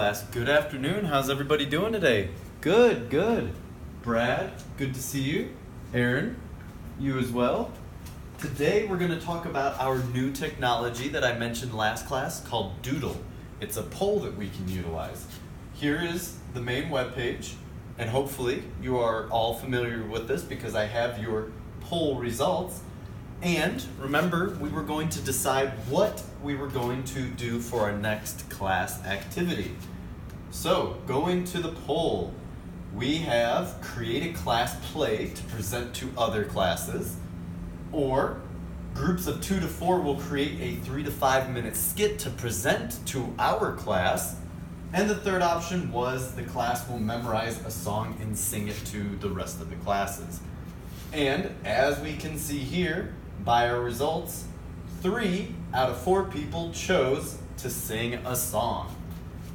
class. Good afternoon. How's everybody doing today? Good, good. Brad, good to see you. Aaron, you as well. Today we're going to talk about our new technology that I mentioned last class called Doodle. It's a poll that we can utilize. Here is the main webpage, and hopefully you are all familiar with this because I have your poll results. And remember, we were going to decide what we were going to do for our next class activity. So, going to the poll, we have create a class play to present to other classes, or groups of 2 to 4 will create a 3 to 5 minute skit to present to our class. And the third option was the class will memorize a song and sing it to the rest of the classes. And as we can see here, by our results, 3 out of 4 people chose to sing a song.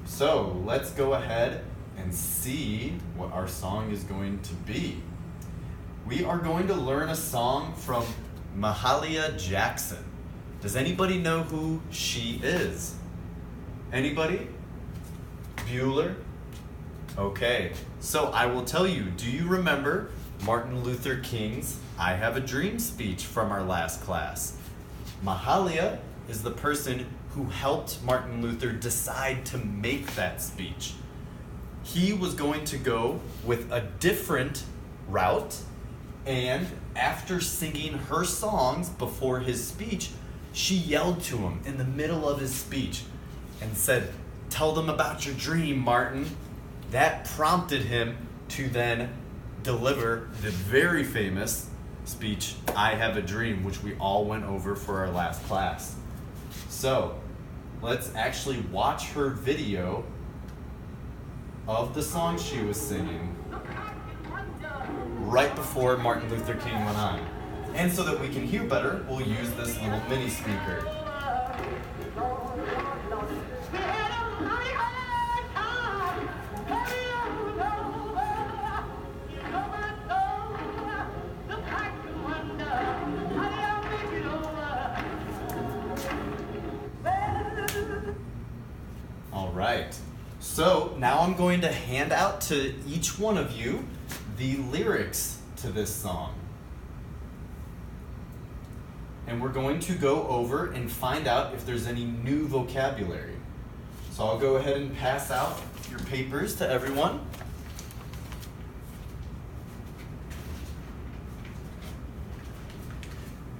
So let's go ahead and see what our song is going to be. We are going to learn a song from Mahalia Jackson. Does anybody know who she is? Anybody? Bueller? Okay, so I will tell you, do you remember Martin Luther King's I Have a Dream speech from our last class? Mahalia is the person who helped Martin Luther decide to make that speech. He was going to go with a different route, and after singing her songs before his speech, she yelled to him in the middle of his speech and said, "Tell them about your dream, Martin." That prompted him to then deliver the very famous speech, I Have a Dream, which we all went over for our last class. So, let's actually watch her video of the song she was singing right before Martin Luther King went on. And so that we can hear better, we'll use this little mini speaker. All right, so now I'm going to hand out to each one of you the lyrics to this song. And we're going to go over and find out if there's any new vocabulary. So I'll go ahead and pass out your papers to everyone.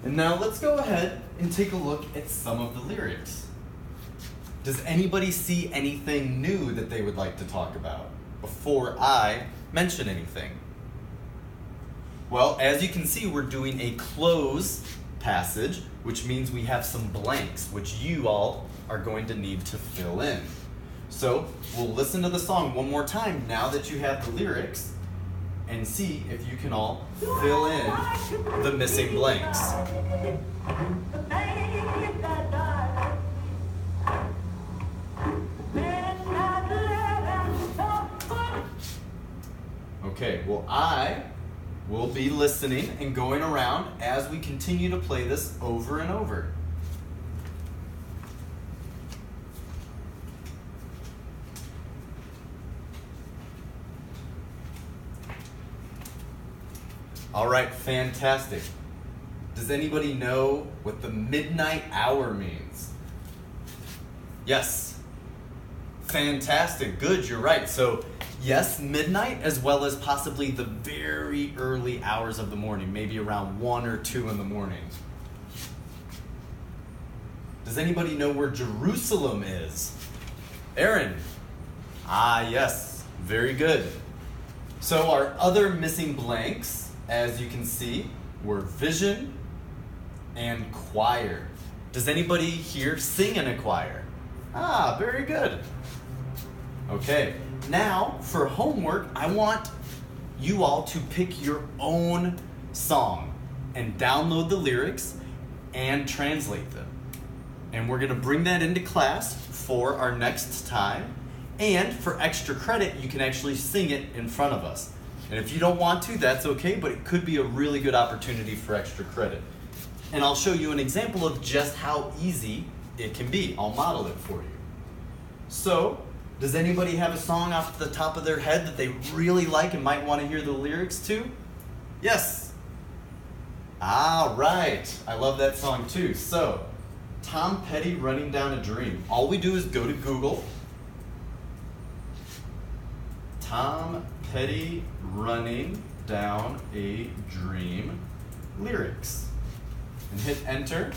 And now let's go ahead and take a look at some of the lyrics. Does anybody see anything new that they would like to talk about before I mention anything? Well, as you can see, we're doing a close passage, which means we have some blanks, which you all are going to need to fill in. So we'll listen to the song one more time now that you have the lyrics and see if you can all fill in the missing blanks. Okay, well, I will be listening and going around as we continue to play this over and over. All right, fantastic. Does anybody know what the midnight hour means? Yes. Fantastic, good, you're right. So, yes, midnight, as well as possibly the very early hours of the morning, maybe around 1 or 2 in the morning. Does anybody know where Jerusalem is? Aaron? Ah, yes, very good. So our other missing blanks, as you can see, were vision and choir. Does anybody here sing in a choir? Ah, very good. Okay. Now, for homework, I want you all to pick your own song and download the lyrics and translate them. And we're going to bring that into class for our next time. And for extra credit, you can actually sing it in front of us. And if you don't want to, that's okay, but it could be a really good opportunity for extra credit. And I'll show you an example of just how easy it can be. I'll model it for you. So, Does anybody have a song off the top of their head that they really like and might want to hear the lyrics to? Yes. Ah, right. I love that song too. So, Tom Petty, Running Down a Dream. All we do is go to Google. Tom Petty, Running Down a Dream lyrics. And hit enter.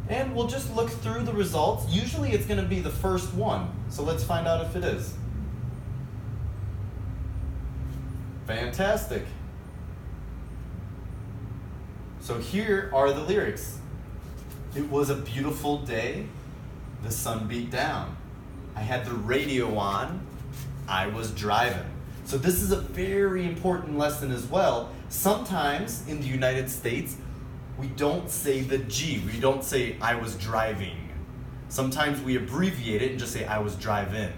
And we'll just look through the results. Usually it's going to be the first one. So let's find out if it is. Fantastic. So here are the lyrics. It was a beautiful day. The sun beat down. I had the radio on. I was driving. So this is a very important lesson as well. Sometimes in the United States, we don't say the G. We don't say I was driving. Sometimes we abbreviate it and just say I was driving.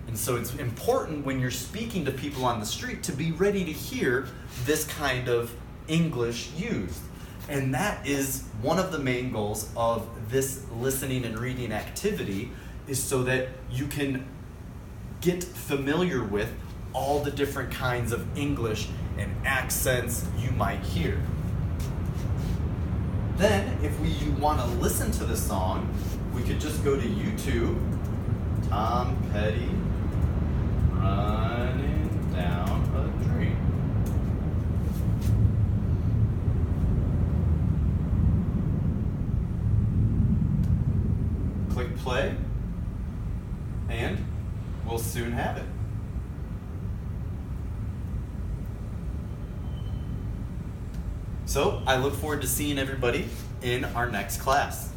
And so it's important when you're speaking to people on the street to be ready to hear this kind of English used. And that is one of the main goals of this listening and reading activity, is so that you can get familiar with all the different kinds of English and accents you might hear. Then, if you want to listen to the song, we could just go to YouTube, Tom Petty, Running Down a Dream. Click play, and we'll soon have it. So I look forward to seeing everybody in our next class.